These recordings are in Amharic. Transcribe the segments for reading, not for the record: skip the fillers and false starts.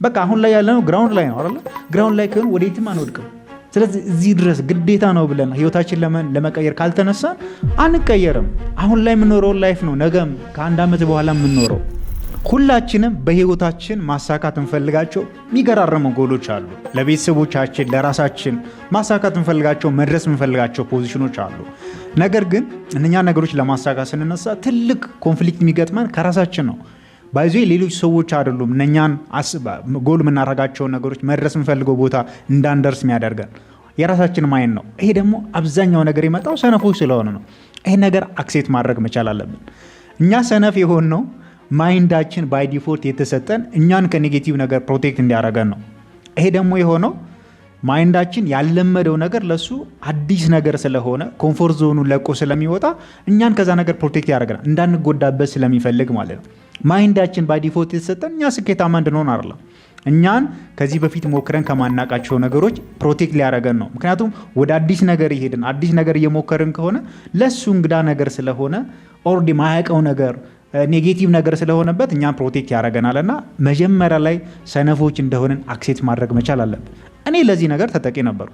በቃ አሁን ላይ ያለነው ግራውንድ ላይ ነው አይደል? ግራውንድ ላይ ከሆነ ወዴትም አንወድቅም። ስለዚህ እዚህ ድረስ ግዴታ ነው ብለን ህይወታችን ለመቀየር ካልተነሳን አንቀየርም። አሁን ላይ የምንኖረው ላይፍ ነው ነገም ከአንድ ዓመት በኋላ የምንኖረው። ሁላችንም በህይወታችን ማሳካት እንፈልጋቸው የሚገራረሙ ጎሎች አሉ። ለቤተሰቦቻችን፣ ለራሳችን ማሳካት እንፈልጋቸው፣ መድረስ እንፈልጋቸው ፖዚሽኖች አሉ። ነገር ግን እነኛ ነገሮች ለማሳካት ስንነሳ ትልቅ ኮንፍሊክት የሚገጥመን ከራሳችን ነው። ባይዞ ሌሎች ሰዎች አይደሉም እነኛን ጎል የምናደርጋቸውን ነገሮች መድረስ የምንፈልገው ቦታ እንዳንደርስ የሚያደርገን የራሳችን ማይንድ ነው። ይሄ ደግሞ አብዛኛው ነገር የመጣው ሰነፎች ስለሆነ ነው። ይሄ ነገር አክሴፕት ማድረግ መቻል አለብን። እኛ ሰነፍ የሆንነው ማይንዳችን ባይ ዲፎልት የተሰጠን እኛን ከኔጌቲቭ ነገር ፕሮቴክት እንዲያደርገን ነው። ይሄ ደግሞ የሆነው ማይንዳችን ያለመደው ነገር ለሱ አዲስ ነገር ስለሆነ ኮምፎርት ዞኑን ለቆ ስለሚወጣ እኛን ከዛ ነገር ፕሮቴክት ያደርገናል፣ እንዳንጎዳበት ስለሚፈልግ ማለት ነው። ማይንዳችን ባይ ዲፎልት የተሰጠን እኛ ስኬታማ እንድንሆን አይደለም፣ እኛን ከዚህ በፊት ሞክረን ከማናቃቸው ነገሮች ፕሮቴክት ሊያደርገን ነው። ምክንያቱም ወደ አዲስ ነገር ይሄድን አዲስ ነገር እየሞከርን ከሆነ ለሱ እንግዳ ነገር ስለሆነ ኦልሬዲ ማያውቀው ነገር ኔጌቲቭ ነገር ስለሆነበት እኛን ፕሮቴክት ያደርገናል። እና መጀመሪያ ላይ ሰነፎች እንደሆንን አክሴፕት ማድረግ መቻል አለብን። እኔ ለዚህ ነገር ተጠቂ ነበሩ።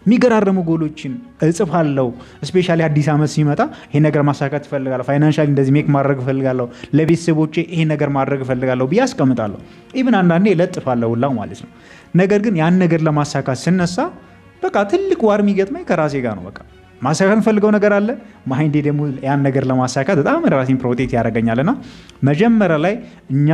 የሚገራረሙ ጎሎችን እጽፋለሁ። ስፔሻሊ አዲስ ዓመት ሲመጣ ይሄ ነገር ማሳካት እፈልጋለሁ፣ ፋይናንሻሊ እንደዚህ ሜክ ማድረግ እፈልጋለሁ፣ ለቤተሰቦቼ ይሄ ነገር ማድረግ እፈልጋለሁ ብዬ አስቀምጣለሁ። ኢቭን አንዳንዴ እለጥፋለሁ ሁላ ማለት ነው። ነገር ግን ያን ነገር ለማሳካት ስነሳ በቃ ትልቅ ዋር የሚገጥመኝ ከራሴ ጋር ነው። በቃ ማሳካት እንፈልገው ነገር አለ። ማይንዴ ደግሞ ያን ነገር ለማሳካት በጣም ራሴን ፕሮቴክት ያደርገኛልና መጀመሪያ ላይ እኛ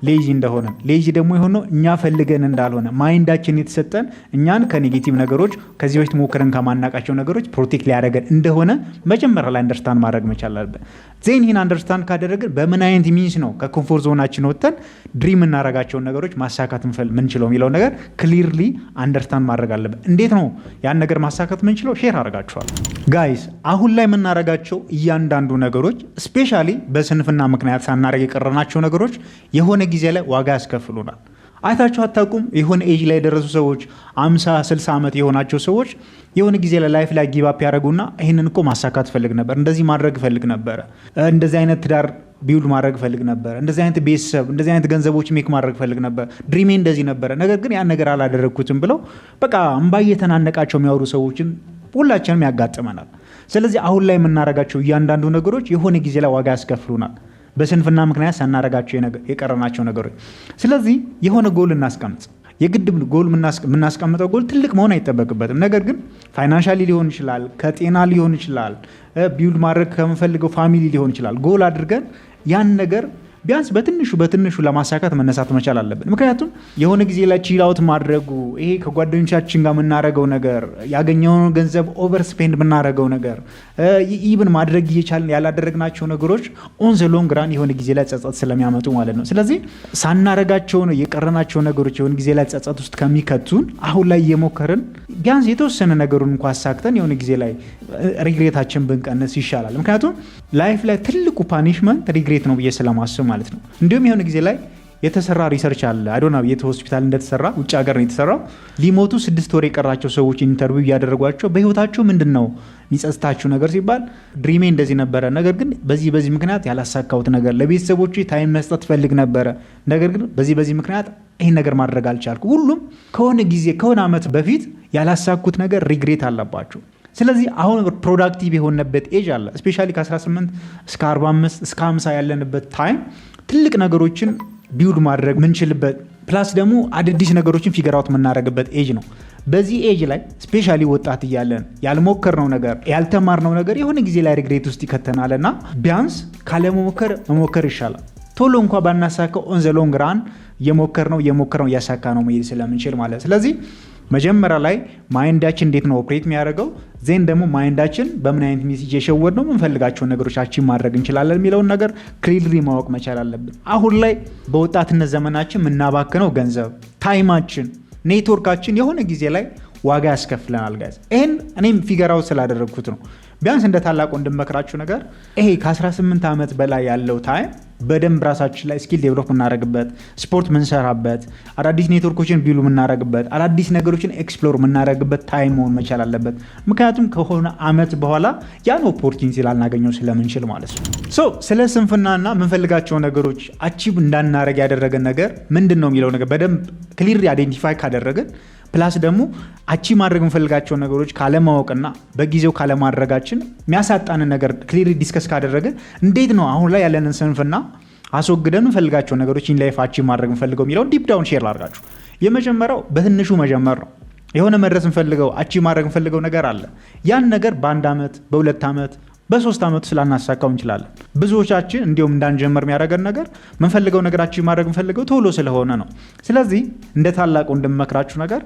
ሌዚ እንደሆነ ሌዚ ደግሞ የሆነው እኛ ፈልገን እንዳልሆነ ማይንዳችን የተሰጠን እኛን ከኔጌቲቭ ነገሮች ከዚህ በፊት ሞክረን ከማናቃቸው ነገሮች ፕሮቴክት ሊያደርገን እንደሆነ መጀመሪያ ላይ አንደርስታንድ ማድረግ መቻል አለብን። ዜን ይህን አንደርስታንድ ካደረግን በምን አይነት ሚንስ ነው ከኮምፎርት ዞናችን ወጥተን ድሪም እናደርጋቸውን ነገሮች ማሳካት ምንችለው የሚለው ነገር ክሊርሊ አንደርስታንድ ማድረግ አለብን። እንዴት ነው ያን ነገር ማሳካት ምንችለው? ሼር አደርጋችኋል ጋይስ። አሁን ላይ የምናደርጋቸው እያንዳንዱ ነገሮች ስፔሻሊ በስንፍና ምክንያት ሳናደርግ የቀረናቸው ነገሮች የሆነ ጊዜ ላይ ዋጋ ያስከፍሉናል። አይታችሁ አታውቁም? የሆነ ኤጅ ላይ የደረሱ ሰዎች 50 60 ዓመት የሆናቸው ሰዎች የሆነ ጊዜ ላይ ላይፍ ላይ ጊቭ አፕ ያደረጉና ይህንን እኮ ማሳካት ፈልግ ነበር፣ እንደዚህ ማድረግ ፈልግ ነበረ፣ እንደዚህ አይነት ትዳር ቢውልድ ማድረግ ፈልግ ነበር፣ እንደዚህ አይነት ቤተሰብ፣ እንደዚህ አይነት ገንዘቦች ሜክ ማድረግ ፈልግ ነበር፣ ድሪሜ እንደዚህ ነበረ፣ ነገር ግን ያን ነገር አላደረግኩትም ብለው በቃ እምባ እየተናነቃቸው የሚያወሩ ሰዎችን ሁላችንም ያጋጥመናል። ስለዚህ አሁን ላይ የምናደርጋቸው እያንዳንዱ ነገሮች የሆነ ጊዜ ላይ ዋጋ ያስከፍሉናል፣ በስንፍና ምክንያት ሳናደርጋቸው የቀረናቸው ነገሮች። ስለዚህ የሆነ ጎል እናስቀምጥ። የግድ ጎል የምናስቀምጠው ጎል ትልቅ መሆን አይጠበቅበትም። ነገር ግን ፋይናንሻሊ ሊሆን ይችላል፣ ከጤና ሊሆን ይችላል፣ ቢውልድ ማድረግ ከምፈልገው ፋሚሊ ሊሆን ይችላል። ጎል አድርገን ያን ነገር ቢያንስ በትንሹ ለማሳካት መነሳት መቻል አለብን። ምክንያቱም የሆነ ጊዜ ላይ ቺላውት ማድረጉ ይሄ ከጓደኞቻችን ጋር የምናደርገው ነገር፣ ያገኘውን ገንዘብ ኦቨር ስፔንድ የምናደርገው ነገር፣ ኢቭን ማድረግ እየቻልን ያላደረግናቸው ነገሮች ኦን ዘ ሎንግ ራን የሆነ ጊዜ ላይ ጸጸት ስለሚያመጡ ማለት ነው። ስለዚህ ሳናረጋቸው የቀረናቸው ነገሮች የሆነ ጊዜ ላይ ጸጸት ውስጥ ከሚከቱን አሁን ላይ እየሞከርን ቢያንስ የተወሰነ ነገሩን እንኳ አሳክተን የሆነ ጊዜ ላይ ሪግሬታችን ብንቀንስ ይሻላል። ምክንያቱም ላይፍ ላይ ትልቁ ፓኒሽመንት ሪግሬት ነው ብዬ ስለማስብ ማለት ነው። እንዲሁም የሆነ ጊዜ ላይ የተሰራ ሪሰርች አለ። አዶና የት ሆስፒታል እንደተሰራ ውጭ ሀገር ነው የተሰራው። ሊሞቱ 6 ወር የቀራቸው ሰዎች ኢንተርቪው እያደረጓቸው በህይወታቸው ምንድነው የሚጸጽታችሁ ነገር ሲባል ድሪሜ እንደዚህ ነበረ፣ ነገር ግን በዚህ ምክንያት ያላሳካሁት ነገር፣ ለቤተሰቦቼ ታይም መስጠት ፈልግ ነበረ፣ ነገር ግን በዚህ ምክንያት ይህን ነገር ማድረግ አልቻልኩ። ሁሉም ከሆነ ጊዜ ከሆነ ዓመት በፊት ያላሳኩት ነገር ሪግሬት አለባቸው። ስለዚህ አሁን ፕሮዳክቲቭ የሆነበት ኤጅ አለ። ስፔሻሊ ከ18 እስከ 45 እስከ 50 ያለንበት ታይም ትልቅ ነገሮችን ቢውልድ ማድረግ ምንችልበት ፕላስ ደግሞ አዳዲስ ነገሮችን ፊገር አውት የምናደርግበት ኤጅ ነው። በዚህ ኤጅ ላይ ስፔሻሊ ወጣት እያለን ያልሞከርነው ነገር ያልተማርነው ነገር የሆነ ጊዜ ላይ ሪግሬት ውስጥ ይከተናልና መሞከር ይሻላል። ቶሎ እንኳ ባናሳካው ኦን ዘ ሎንግ ራን የሞከርነው እያሳካ ነው መሄድ ስለምንችል ማለት። ስለዚህ መጀመሪያ ላይ ማይንዳችን እንዴት ነው ኦፕሬት የሚያደርገው፣ ዜን ደግሞ ማይንዳችን በምን አይነት ሜሴጅ የሸወድ ነው የምንፈልጋቸውን ነገሮቻችን ማድረግ እንችላለን የሚለውን ነገር ክሊርሊ ማወቅ መቻል አለብን። አሁን ላይ በወጣትነት ዘመናችን የምናባክነው ገንዘብ፣ ታይማችን፣ ኔትወርካችን የሆነ ጊዜ ላይ ዋጋ ያስከፍለናል ጋይስ። ይህን እኔም ፊገራው ስላደረግኩት ነው። ቢያንስ እንደ ታላቅ እንድመክራችሁ ነገር ይሄ ከ18 ዓመት በላይ ያለው ታይም በደንብ ራሳችን ላይ ስኪል ዴቨሎፕ የምናደርግበት፣ ስፖርት ምንሰራበት፣ አዳዲስ ኔትወርኮችን ቢሉ የምናደርግበት፣ አዳዲስ ነገሮችን ኤክስፕሎር የምናደርግበት ታይም መሆን መቻል አለበት። ምክንያቱም ከሆነ አመት በኋላ ያን ኦፖርቹኒቲ ላልናገኘው ስለምንችል ማለት ነው። ስለ ስንፍናና የምንፈልጋቸው ነገሮች አቺቭ እንዳናረግ ያደረገን ነገር ምንድን ነው የሚለው ነገር በደንብ ክሊር አይዴንቲፋይ ካደረግን ፕላስ ደግሞ አቺቭ ማድረግ የምንፈልጋቸው ነገሮች ካለማወቅና በጊዜው ካለማድረጋችን የሚያሳጣንን ነገር ክሊር ዲስከስ ካደረግን እንዴት ነው አሁን ላይ ያለንን ስንፍና አስወግደን የምንፈልጋቸው ነገሮች ኢን ላይፍ አቺቭ ማድረግ የምንፈልገው የሚለውን ዲፕ ዳውን ሼር ላድርጋችሁ። የመጀመሪያው በትንሹ መጀመር ነው። የሆነ መድረስ የምንፈልገው አቺቭ ማድረግ የምንፈልገው ነገር አለ። ያን ነገር በ1 ዓመት በ2 ዓመት በ3 ዓመት ስላናሳካው እንችላለን። ብዙዎቻችን እንዲሁም እንዳንጀምር የሚያደርገን ነገር ምንፈልገው ነገራችን ማድረግ ምንፈልገው ቶሎ ስለሆነ ነው። ስለዚህ እንደ ታላቁ እንደምመክራችሁ ነገር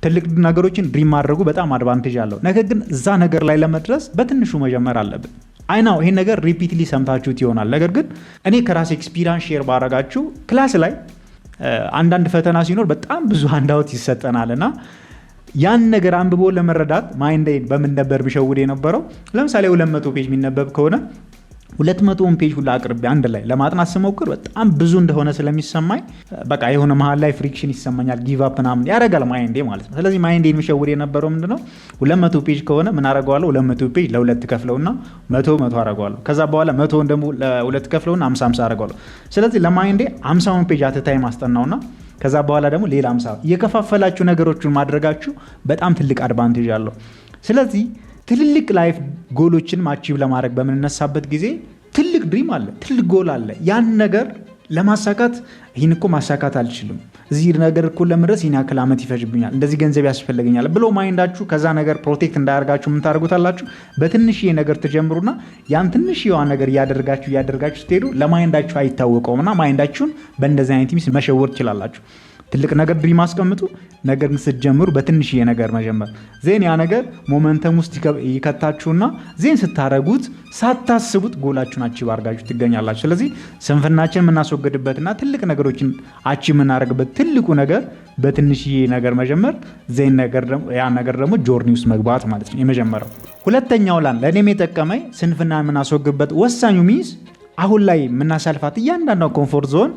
ትልቅ ነገሮችን ድሪም ማድረጉ በጣም አድቫንቴጅ አለው። ነገር ግን እዛ ነገር ላይ ለመድረስ በትንሹ መጀመር አለብን። አይናው ይሄን ነገር ሪፒትሊ ሰምታችሁት ይሆናል። ነገር ግን እኔ ከራሴ ኤክስፒሪየንስ ሼር ባረጋችሁ ክላስ ላይ አንዳንድ ፈተና ሲኖር በጣም ብዙ ሃንዳውት ይሰጠናልና ያን ነገር አንብቦ ለመረዳት ማይንዴን በምን ነበር ቢሸውድ የነበረው? ለምሳሌ 200 ፔጅ የሚነበብ ከሆነ 200 ፔጅ ሁላ አቅርቤ አንድ ላይ ለማጥናት ስሞክር በጣም ብዙ እንደሆነ ስለሚሰማኝ በቃ የሆነ መሀል ላይ ፍሪክሽን ይሰማኛል፣ ጊቭ አፕ ምናምን ያደርጋል ማይንዴ ማለት ነው። ስለዚህ ማይንዴን የሚሸውድ የነበረው ምንድነው 200 ፔጅ ከሆነ ምን አደርገዋለሁ? 200 ፔጅ ለሁለት ከፍለውና 100 አደርገዋለሁ። ከዛ በኋላ 100 ደግሞ ለሁለት ከፍለውና 50 አደርገዋለሁ። ስለዚህ ለማይንዴ 50 ፔጅ አትታይ ማስጠናውና ከዛ በኋላ ደግሞ ሌላ 50 እየከፋፈላችሁ ነገሮችን ማድረጋችሁ በጣም ትልቅ አድቫንቴጅ አለው። ስለዚህ ትልልቅ ላይፍ ጎሎችን አቺቭ ለማድረግ በምንነሳበት ጊዜ ትልቅ ድሪም አለ፣ ትልቅ ጎል አለ። ያን ነገር ለማሳካት ይህን እኮ ማሳካት አልችልም፣ እዚህ ነገር እኮ ለመድረስ ይህን ያክል ዓመት ይፈጅብኛል፣ እንደዚህ ገንዘብ ያስፈልገኛል ብሎ ማይንዳችሁ ከዛ ነገር ፕሮቴክት እንዳያደርጋችሁ ምን ታደርጉታላችሁ? በትንሽዬ ነገር ትጀምሩና ያን ትንሽዬዋ ነገር እያደረጋችሁ ስትሄዱ ለማይንዳችሁ አይታወቀውምና ማይንዳችሁን በእንደዚህ አይነት ሚስ መሸወር ትችላላችሁ። ትልቅ ነገር ድሪም አስቀምጡ። ነገር ስትጀምሩ በትንሽዬ ነገር መጀመር ዜን ያ ነገር ሞመንተም ውስጥ ይከታችሁና ዜን ስታረጉት ሳታስቡት ጎላችሁን አቺቭ አድርጋችሁ ትገኛላችሁ። ስለዚህ ስንፍናችን የምናስወግድበትና ትልቅ ነገሮችን አቺቭ የምናደርግበት ትልቁ ነገር በትንሽዬ ነገር መጀመር ዜን ያ ነገር ደግሞ ጆርኒ ውስጥ መግባት ማለት ነው የመጀመሪያው። ሁለተኛው ለእኔም የጠቀመኝ ስንፍና የምናስወግድበት ወሳኙ ሚስ አሁን ላይ የምናሳልፋት እያንዳንዷ ኮምፎርት ዞን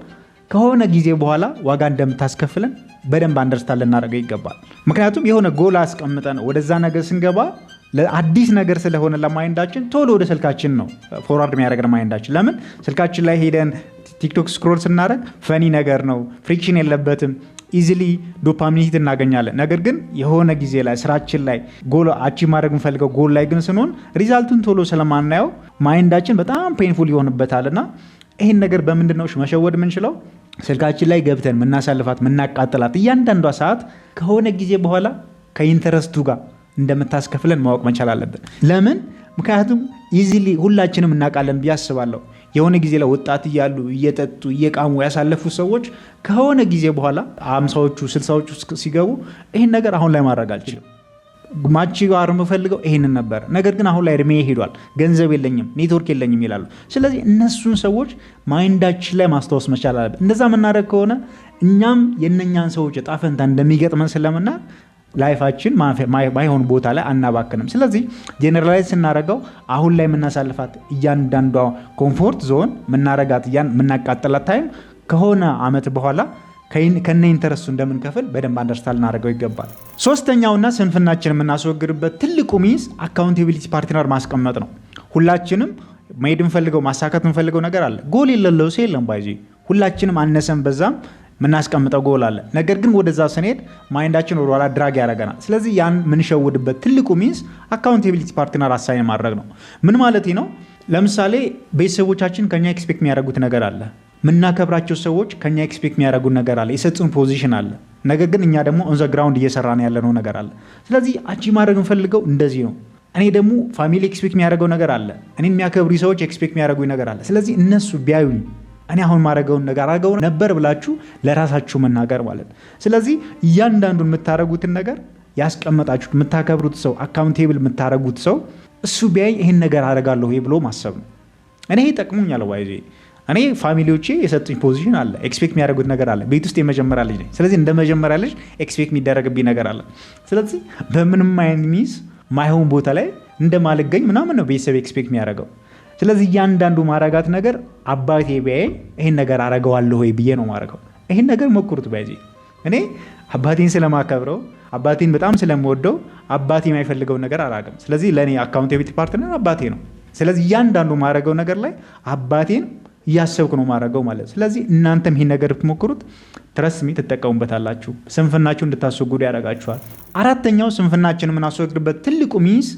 ከሆነ ጊዜ በኋላ ዋጋ እንደምታስከፍለን በደንብ አንደርስታንድ ልናደርገው ይገባል። ምክንያቱም የሆነ ጎል አስቀምጠን ወደዛ ነገር ስንገባ ለአዲስ ነገር ስለሆነ ለማይንዳችን ቶሎ ወደ ስልካችን ነው ፎርዋርድ የሚያደርገን ማይንዳችን። ለምን ስልካችን ላይ ሄደን ቲክቶክ ስክሮል ስናደርግ ፈኒ ነገር ነው፣ ፍሪክሽን የለበትም፣ ኢዚሊ ዶፓሚን እናገኛለን። ነገር ግን የሆነ ጊዜ ላይ ስራችን ላይ ጎል አቺቭ ማድረግ የምንፈልገው ጎል ላይ ግን ስንሆን ሪዛልቱን ቶሎ ስለማናየው ማይንዳችን በጣም ፔንፉል ይሆንበታልና ይህን ነገር በምንድን ነው መሸወድ የምንችለው? ስልካችን ላይ ገብተን ምናሳልፋት ምናቃጥላት እያንዳንዷ ሰዓት ከሆነ ጊዜ በኋላ ከኢንተረስቱ ጋር እንደምታስከፍለን ማወቅ መቻል አለብን። ለምን? ምክንያቱም ኢዚሊ ሁላችንም እናውቃለን ብዬ አስባለሁ። የሆነ ጊዜ ላይ ወጣት እያሉ እየጠጡ እየቃሙ ያሳለፉ ሰዎች ከሆነ ጊዜ በኋላ 50ዎቹ 60ዎቹ ሲገቡ ይህን ነገር አሁን ላይ ማድረግ አልችልም፣ ማቺ ጋር የምፈልገው ይሄንን ነበር፣ ነገር ግን አሁን ላይ እድሜ ሄዷል፣ ገንዘብ የለኝም፣ ኔትወርክ የለኝም ይላሉ። ስለዚህ እነሱን ሰዎች ማይንዳችን ላይ ማስታወስ መቻል አለብን። እንደዛ የምናደርግ ከሆነ እኛም የነኛን ሰዎች እጣ ፈንታ እንደሚገጥመን ስለምናውቅ ላይፋችን ማይሆን ቦታ ላይ አናባክንም። ስለዚህ ጄኔራላይዝ ስናደርገው አሁን ላይ የምናሳልፋት እያንዳንዷ ኮምፎርት ዞን የምናቃጥላት ታይም ከሆነ አመት በኋላ ከነ ኢንተረስቱ እንደምንከፍል በደንብ አንደርስታንድ ልናደርገው ይገባል። ሶስተኛውና ስንፍናችን የምናስወግድበት ትልቁ ሚንስ አካውንታቢሊቲ ፓርትነር ማስቀመጥ ነው። ሁላችንም መሄድ እንፈልገው ማሳካት እንፈልገው ነገር አለ። ጎል የሌለው ሰው የለም ባይዚ። ሁላችንም አነሰን በዛም ምናስቀምጠው ጎል አለ። ነገር ግን ወደዛ ስንሄድ ማይንዳችን ወደ ኋላ ድራግ ያደርገናል። ስለዚህ ያን ምንሸውድበት ትልቁ ሚንስ አካውንታቢሊቲ ፓርትነር አሳይን ማድረግ ነው። ምን ማለት ነው? ለምሳሌ ቤተሰቦቻችን ከኛ ኤክስፔክት የሚያደርጉት ነገር አለ። ምናከብራቸው ሰዎች ከኛ ኤክስፔክት የሚያደርጉት ነገር አለ። የሰጡን ፖዚሽን አለ። ነገር ግን እኛ ደግሞ ኦን ዘ ግራውንድ እየሰራን ያለነው ነገር አለ። ስለዚህ አቺቭ ማድረግ እንፈልገው እንደዚህ ነው። እኔ ደግሞ ፋሚሊ ኤክስፔክት የሚያደርገው ነገር አለ። እኔ የሚያከብሩ ሰዎች ኤክስፔክት የሚያደርጉኝ ነገር አለ። ስለዚህ እነሱ ቢያዩኝ እኔ አሁን ማድረገውን ነገር አድርገው ነበር ብላችሁ ለራሳችሁ መናገር ማለት። ስለዚህ እያንዳንዱን የምታደርጉትን ነገር ያስቀመጣችሁት የምታከብሩት ሰው አካውንቴብል የምታደርጉት ሰው እሱ ቢያይ ይሄን ነገር አደርጋለሁ ብሎ ማሰብ ነው። እኔ ይጠቅሙኛል ባይዜ እኔ ፋሚሊዎቼ የሰጡኝ ፖዚሽን አለ፣ ኤክስፔክት የሚያደርጉት ነገር አለ። ቤት ውስጥ የመጀመሪያ ልጅ ነኝ። ስለዚህ እንደ መጀመሪያ ልጅ ኤክስፔክት የሚደረግብኝ ነገር አለ። ስለዚህ በምንም አይነት ሚስ ማይሆን ቦታ ላይ እንደማልገኝ ምናምን ነው ቤተሰብ ኤክስፔክት የሚያደርገው። ስለዚህ እያንዳንዱ ማረጋት ነገር አባቴ ቢያይ ይሄን ነገር አረገዋለሁ ወይ ብዬ ነው ማረገው። ይሄን ነገር ሞክሩት። ባይዚ እኔ አባቴን ስለማከብረው አባቴን በጣም ስለምወደው አባቴ የማይፈልገው ነገር አላውቅም። ስለዚህ ለእኔ አካውንታቢሊቲ ፓርትነር አባቴ ነው። ስለዚህ እያንዳንዱ ማረገው ነገር ላይ አባቴን እያሰብኩ ነው ማረገው ማለት። ስለዚህ እናንተም ይሄን ነገር ብትሞክሩት ትረስሚ ትጠቀሙበታላችሁ። ስንፍናችሁ እንድታስወግዱ ያደርጋችኋል። አራተኛው ስንፍናችን የምናስወግድበት ትልቁ ሚንስ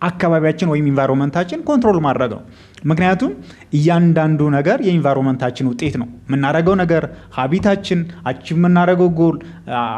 አካባቢያችን ወይም ኢንቫይሮንመንታችን ኮንትሮል ማድረግ ነው። ምክንያቱም እያንዳንዱ ነገር የኢንቫይሮንመንታችን ውጤት ነው። የምናደርገው ነገር፣ ሀቢታችን፣ አቺቭ የምናደርገው ጎል፣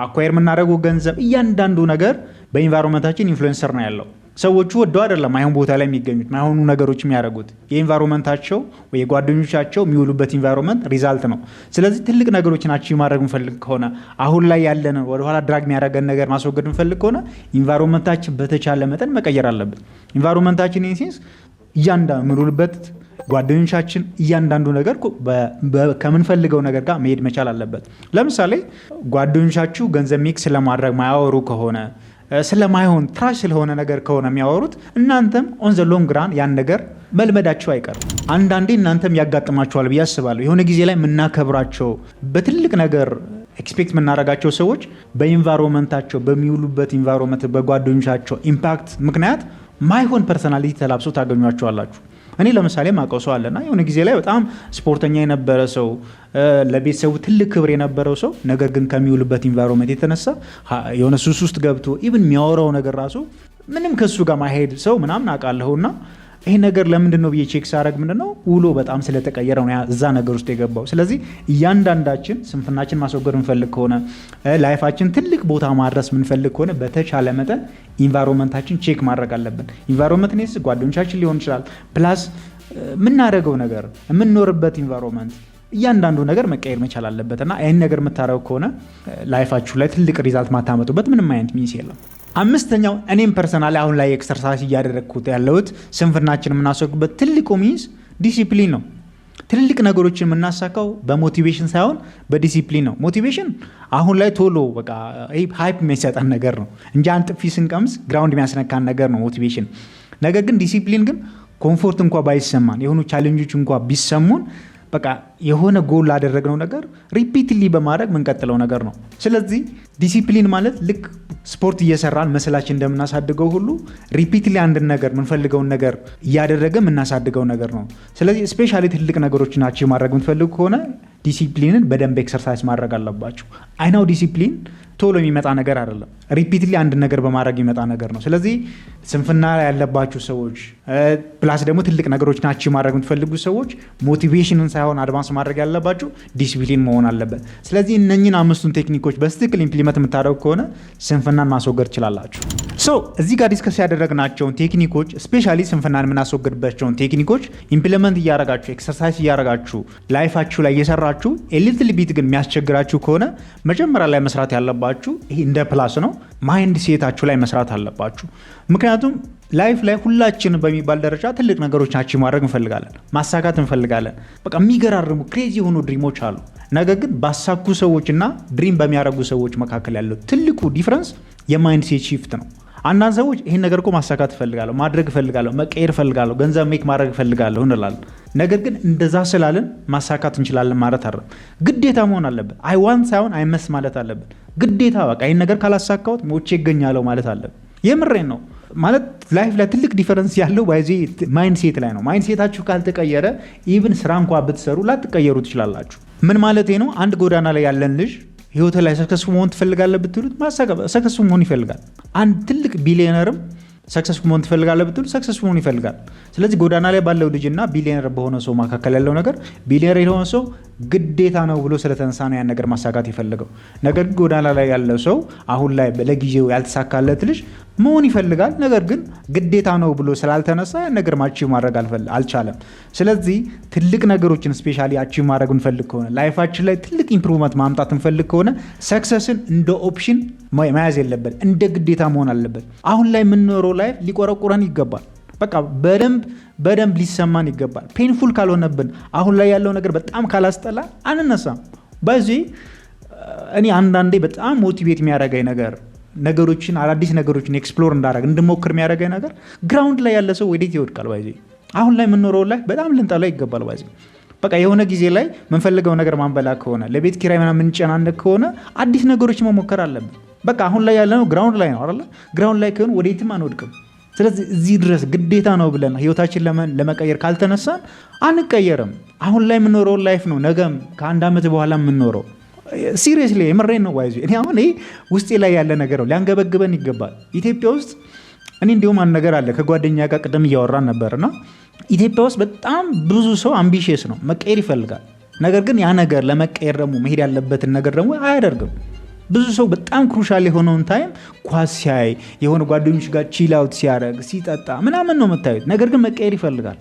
አኳየር የምናደርገው ገንዘብ፣ እያንዳንዱ ነገር በኢንቫይሮንመንታችን ኢንፍሉዌንሰር ነው ያለው። ሰዎቹ ወደው አይደለም ማይሆን ቦታ ላይ የሚገኙት ማይሆኑ ነገሮች የሚያደርጉት። የኢንቫይሮንመንታቸው ወይ የጓደኞቻቸው የሚውሉበት ኢንቫይሮንመንት ሪዛልት ነው። ስለዚህ ትልቅ ነገሮችን አቺቭ ማድረግ እንፈልግ ከሆነ አሁን ላይ ያለን ወደኋላ ድራግ የሚያደርገን ነገር ማስወገድ እንፈልግ ከሆነ ኢንቫይሮንመንታችን በተቻለ መጠን መቀየር አለብን። ኢንቫይሮንመንታችን ኢንሴንስ እያንዳንዱ የምንውልበት ጓደኞቻችን እያንዳንዱ ነገር ከምንፈልገው ነገር ጋር መሄድ መቻል አለበት። ለምሳሌ ጓደኞቻችሁ ገንዘብ ሚክስ ለማድረግ ማያወሩ ከሆነ ስለማይሆን ትራሽ ስለሆነ ነገር ከሆነ የሚያወሩት እናንተም ኦን ዘ ሎንግ ራን ያን ነገር መልመዳቸው አይቀርም። አንዳንዴ እናንተም ያጋጥማቸዋል ብዬ አስባለሁ። የሆነ ጊዜ ላይ የምናከብራቸው በትልቅ ነገር ኤክስፔክት የምናደርጋቸው ሰዎች በኢንቫይሮንመንታቸው በሚውሉበት ኢንቫይሮንመንት በጓደኞቻቸው ኢምፓክት ምክንያት ማይሆን ፐርሰናሊቲ ተላብሶ ታገኟቸዋላችሁ። እኔ ለምሳሌ ማውቀው ሰው አለና የሆነ ጊዜ ላይ በጣም ስፖርተኛ የነበረ ሰው፣ ለቤተሰቡ ትልቅ ክብር የነበረው ሰው ነገር ግን ከሚውልበት ኢንቫይሮንመንት የተነሳ የሆነ ሱስ ውስጥ ገብቶ ኢቭን የሚያወራው ነገር ራሱ ምንም ከሱ ጋር ማሄድ ሰው ምናምን አውቃለሁና ይሄ ነገር ለምንድን ነው ብዬ ቼክ ሳረግ ምንድነው ውሎ በጣም ስለተቀየረ ነው እዛ ነገር ውስጥ የገባው። ስለዚህ እያንዳንዳችን ስንፍናችን ማስወገድ ምንፈልግ ከሆነ ላይፋችን ትልቅ ቦታ ማድረስ ምንፈልግ ከሆነ በተቻለ መጠን ኢንቫይሮንመንታችን ቼክ ማድረግ አለብን። ኢንቫይሮንመንት ኔስ ጓደኞቻችን ሊሆን ይችላል፣ ፕላስ የምናደርገው ነገር የምንኖርበት ኢንቫይሮንመንት እያንዳንዱ ነገር መቀየር መቻል አለበት እና ይህን ነገር የምታደርጉ ከሆነ ላይፋችሁ ላይ ትልቅ ሪዛልት ማታመጡበት ምንም አይነት ሚንስ የለም። አምስተኛው እኔም ፐርሰናሊ አሁን ላይ ኤክሰርሳይዝ እያደረግኩት ያለሁት ስንፍናችን የምናስወግድበት ትልቁ ሚንስ ዲሲፕሊን ነው። ትልልቅ ነገሮችን የምናሳካው በሞቲቬሽን ሳይሆን በዲሲፕሊን ነው። ሞቲቬሽን አሁን ላይ ቶሎ በቃ ሃይፕ የሚሰጠን ነገር ነው እንጂ አንድ ጥፊ ስንቀምስ ግራውንድ የሚያስነካን ነገር ነው ሞቲቬሽን። ነገር ግን ዲሲፕሊን ግን ኮምፎርት እንኳ ባይሰማን የሆኑ ቻሌንጆች እንኳ ቢሰሙን በቃ የሆነ ጎል ላደረግነው ነገር ሪፒትሊ በማድረግ ምንቀጥለው ነገር ነው። ስለዚህ ዲሲፕሊን ማለት ልክ ስፖርት እየሰራን መስላችን እንደምናሳድገው ሁሉ ሪፒትሊ አንድን ነገር ምንፈልገውን ነገር እያደረገ የምናሳድገው ነገር ነው። ስለዚህ ስፔሻሊ ትልቅ ነገሮችን አቺቭ ማድረግ ምትፈልጉ ከሆነ ዲሲፕሊንን በደንብ ኤክሰርሳይዝ ማድረግ አለባችሁ። አይናው ዲሲፕሊን ቶሎ የሚመጣ ነገር አይደለም፣ ሪፒትሊ አንድ ነገር በማድረግ የሚመጣ ነገር ነው። ስለዚህ ስንፍና ያለባችሁ ሰዎች ፕላስ ደግሞ ትልቅ ነገሮች ናቸው ማድረግ የምትፈልጉ ሰዎች ሞቲቬሽንን ሳይሆን አድቫንስ ማድረግ ያለባችሁ ዲሲፕሊን መሆን አለበት። ስለዚህ እነኝን አምስቱን ቴክኒኮች በስትክክል ኢምፕሊመንት የምታደርጉ ከሆነ ስንፍናን ማስወገድ ትችላላችሁ። እዚህ ጋር ዲስከስ ያደረግናቸውን ቴክኒኮች ስፔሻሊ ስንፍናን የምናስወገድባቸውን ቴክኒኮች ኢምፕሊመንት እያደረጋችሁ ኤክሰርሳይዝ እያደረጋችሁ ላይፋችሁ ላይ እየሰራችሁ ኤሊትል ቢት ግን የሚያስቸግራችሁ ከሆነ መጀመሪያ ላይ መስራት ያለባችሁ ይሄ እንደ ፕላስ ነው፣ ማይንድ ሴታችሁ ላይ መስራት አለባችሁ። ምክንያቱም ላይፍ ላይ ሁላችን በሚባል ደረጃ ትልቅ ነገሮች ናቸው ማድረግ እንፈልጋለን፣ ማሳካት እንፈልጋለን። በቃ የሚገራርሙ ክሬዚ የሆኑ ድሪሞች አሉ። ነገር ግን ባሳኩ ሰዎችና ድሪም በሚያደርጉ ሰዎች መካከል ያለው ትልቁ ዲፍረንስ የማይንድ ሴት ሺፍት ነው። አንዳንድ ሰዎች ይህን ነገር እኮ ማሳካት እፈልጋለሁ፣ ማድረግ እፈልጋለሁ፣ መቀየር እፈልጋለሁ፣ ገንዘብ ሜክ ማድረግ እፈልጋለሁ እንላለን። ነገር ግን እንደዛ ስላለን ማሳካት እንችላለን ማለት አይደለም። ግዴታ መሆን አለበት። አይ ዋንት ሳይሆን አይ መስ ማለት አለብን። ግዴታ በቃ ይህን ነገር ካላሳካሁት ሞቼ ይገኛለሁ ማለት አለብን። የምሬን ነው ማለት ላይፍ ላይ ትልቅ ዲፈረንስ ያለው ባይዚ ማይንድ ሴት ላይ ነው። ማይንድ ሴታችሁ ካልተቀየረ ኢቭን ስራ እንኳ ብትሰሩ ላትቀየሩ ትችላላችሁ። ምን ማለት ነው? አንድ ጎዳና ላይ ያለን ልጅ ህይወት ላይ ሰክሰስፉል መሆን ትፈልጋለህ ብትሉት ሰክሰስፉል መሆን ይፈልጋል። አንድ ትልቅ ቢሊዮነርም ሰክሰስፉል መሆን ትፈልጋለህ ብትሉት ሰክሰስፉል መሆን ይፈልጋል። ስለዚህ ጎዳና ላይ ባለው ልጅና ቢሊዮነር በሆነ ሰው መካከል ያለው ነገር ቢሊዮነር የሆነ ሰው ግዴታ ነው ብሎ ስለተነሳ ነው ያን ነገር ማሳካት የፈለገው። ነገር ግን ጎዳና ላይ ያለው ሰው አሁን ላይ ለጊዜው ያልተሳካለት ልጅ መሆን ይፈልጋል። ነገር ግን ግዴታ ነው ብሎ ስላልተነሳ ያን ነገር አቺቭ ማድረግ አልቻለም። ስለዚህ ትልቅ ነገሮችን ስፔሻሊ አቺቭ ማድረግ እንፈልግ ከሆነ ላይፋችን ላይ ትልቅ ኢምፕሩቭመንት ማምጣት እንፈልግ ከሆነ ሰክሰስን እንደ ኦፕሽን መያዝ የለበት፣ እንደ ግዴታ መሆን አለበት። አሁን ላይ የምንኖረው ላይፍ ሊቆረቁረን ይገባል። በቃ በደንብ ሊሰማን ይገባል። ፔንፉል ካልሆነብን አሁን ላይ ያለው ነገር በጣም ካላስጠላ አንነሳም። በዚህ እኔ አንዳንዴ በጣም ሞቲቬት የሚያደርገኝ ነገሮችን አዳዲስ ነገሮችን ኤክስፕሎር እንዳደረግ እንድሞክር የሚያደርገኝ ነገር ግራውንድ ላይ ያለ ሰው ወዴት ይወድቃል? ባይዜ አሁን ላይ የምንኖረው ላይ በጣም ልንጠላው ይገባል። ባዚ በቃ የሆነ ጊዜ ላይ የምንፈልገው ነገር ማንበላ ከሆነ ለቤት ኪራይ ምናምን የምንጨናነቅ ከሆነ አዲስ ነገሮች መሞከር አለብን። በቃ አሁን ላይ ያለነው ግራውንድ ላይ ነው አይደል? ግራውንድ ላይ ከሆነ ወዴትም አንወድቅም። ስለዚህ እዚህ ድረስ ግዴታ ነው ብለን ህይወታችን ለመቀየር ካልተነሳን አንቀየርም። አሁን ላይ የምንኖረው ላይፍ ነው ነገም ከአንድ ዓመት በኋላ የምንኖረው። ሲሪየስሊ የምሬን ነው ዋይዙ። እኔ አሁን ውስጤ ላይ ያለ ነገር ነው፣ ሊያንገበግበን ይገባል። ኢትዮጵያ ውስጥ እኔ እንዲሁም አንድ ነገር አለ ከጓደኛ ጋር ቅድም እያወራን ነበርና ኢትዮጵያ ውስጥ በጣም ብዙ ሰው አምቢሽየስ ነው፣ መቀየር ይፈልጋል። ነገር ግን ያ ነገር ለመቀየር ደግሞ መሄድ ያለበትን ነገር ደግሞ አያደርግም። ብዙ ሰው በጣም ክሩሻል የሆነውን ታይም ኳስ ሲያይ የሆነ ጓደኞች ጋር ቺል አውት ሲያደርግ ሲጠጣ ምናምን ነው የምታዩት። ነገር ግን መቀየር ይፈልጋል።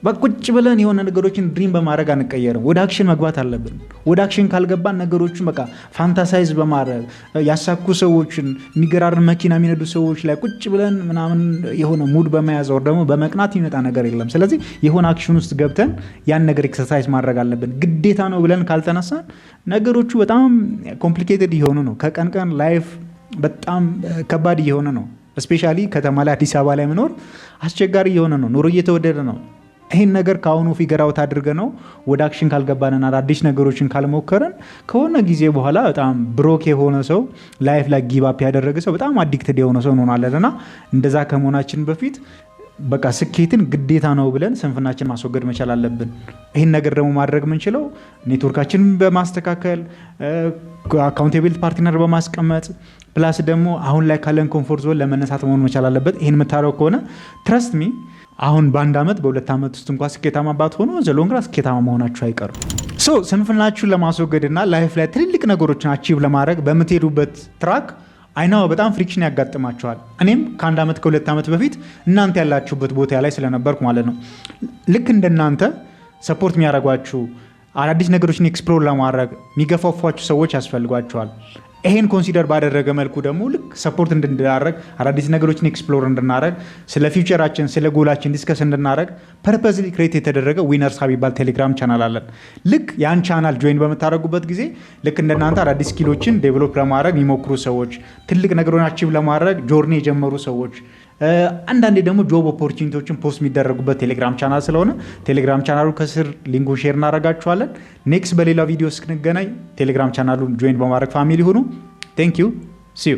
በቁጭ ብለን የሆነ ነገሮችን ድሪም በማድረግ አንቀየርም። ወደ አክሽን መግባት አለብን። ወደ አክሽን ካልገባን ነገሮችን በቃ ፋንታሳይዝ በማድረግ ያሳኩ ሰዎችን የሚገራርን መኪና የሚነዱ ሰዎች ላይ ቁጭ ብለን ምናምን የሆነ ሙድ በመያዝ ወር ደግሞ በመቅናት የሚመጣ ነገር የለም። ስለዚህ የሆነ አክሽን ውስጥ ገብተን ያን ነገር ኤክሰርሳይዝ ማድረግ አለብን። ግዴታ ነው ብለን ካልተነሳን ነገሮቹ በጣም ኮምፕሊኬትድ እየሆኑ ነው። ከቀን ቀን ላይፍ በጣም ከባድ እየሆነ ነው። እስፔሻሊ ከተማ ላይ አዲስ አበባ ላይ መኖር አስቸጋሪ እየሆነ ነው። ኑሮ እየተወደደ ነው። ይህን ነገር ከአሁኑ ፊገር አውት አድርገ ነው ወደ አክሽን ካልገባንና አዳዲስ ነገሮችን ካልሞከረን ከሆነ ጊዜ በኋላ በጣም ብሮክ የሆነ ሰው ላይፍ ላይ ጊቫፕ ያደረገ ሰው በጣም አዲክትድ የሆነ ሰው እንሆናለንና እንደዛ ከመሆናችን በፊት በቃ ስኬትን ግዴታ ነው ብለን ስንፍናችን ማስወገድ መቻል አለብን። ይህን ነገር ደግሞ ማድረግ የምንችለው ኔትወርካችንን በማስተካከል አካውንቴቢሊቲ ፓርትነር በማስቀመጥ ፕላስ ደግሞ አሁን ላይ ካለን ኮምፎርት ዞን ለመነሳት መሆን መቻል አለበት። ይህን የምታደርገው ከሆነ ትረስት ሚ አሁን በአንድ ዓመት በሁለት ዓመት ውስጥ እንኳ ስኬታማ ባትሆኑ ዘሎንግራ ስኬታማ መሆናችሁ አይቀርም። ስንፍናችሁን ለማስወገድና ላይፍ ላይ ትልልቅ ነገሮችን አቺቭ ለማድረግ በምትሄዱበት ትራክ አይናው በጣም ፍሪክሽን ያጋጥማቸዋል። እኔም ከአንድ ዓመት ከሁለት ዓመት በፊት እናንተ ያላችሁበት ቦታ ላይ ስለነበርኩ ማለት ነው። ልክ እንደናንተ ሰፖርት የሚያደርጓችሁ አዳዲስ ነገሮችን ኤክስፕሎር ለማድረግ የሚገፋፏችሁ ሰዎች ያስፈልጓቸዋል። ይሄን ኮንሲደር ባደረገ መልኩ ደግሞ ልክ ሰፖርት እንድናደርግ አዳዲስ ነገሮችን ኤክስፕሎር እንድናደርግ ስለ ፊውቸራችን ስለ ጎላችን ዲስከስ እንድናደርግ ፐርፐዝሊ ክሬት የተደረገ ዊነርስ የሚባል ቴሌግራም ቻናል አለን። ልክ ያን ቻናል ጆይን በምታደርጉበት ጊዜ ልክ እንደናንተ አዳዲስ ስኪሎችን ዴቨሎፕ ለማድረግ የሚሞክሩ ሰዎች፣ ትልቅ ነገሮችን አቺቭ ለማድረግ ጆርኒ የጀመሩ ሰዎች፣ አንዳንዴ ደግሞ ጆብ ኦፖርቹኒቲዎችን ፖስት የሚደረጉበት ቴሌግራም ቻናል ስለሆነ ቴሌግራም ቻናሉ ከስር ሊንኩ ሼር እናደርጋችኋለን። ኔክስት በሌላ ቪዲዮ እስክንገናኝ ቴሌግራም ቻናሉን ጆይን በማድረግ ፋሚሊ ሁኑ። ቴንክ ዩ ሲ ዩ